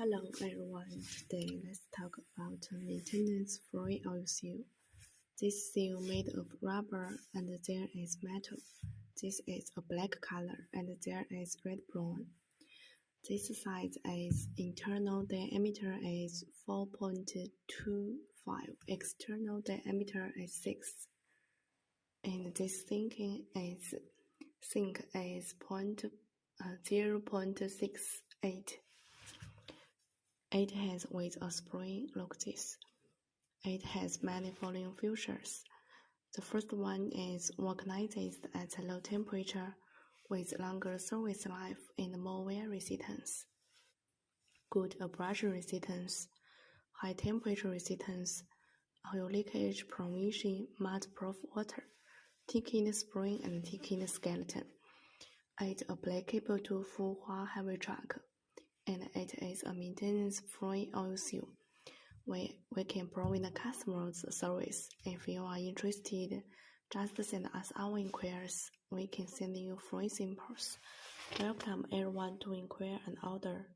Hello everyone, today let's talk about maintenance-free oil seal. This seal made of rubber and there is metal. This is a black color and there is red-brown. This size is internal diameter is 4.25, external diameter is 6, and this sink is 0.68. It has with a spring like this. It has many following features. The first one is organized at a low temperature with longer service life and more wear resistance. Good abrasion resistance, high temperature resistance, oil leakage prevention, mud-proof water, thick-in spring and thick-in skeleton. It applicable to Fuwa heavy truck, and it is a maintenance-free oil seal. We can provide the customers service. If you are interested, just send us our inquiries. We can send you free samples. Welcome everyone to inquire and order.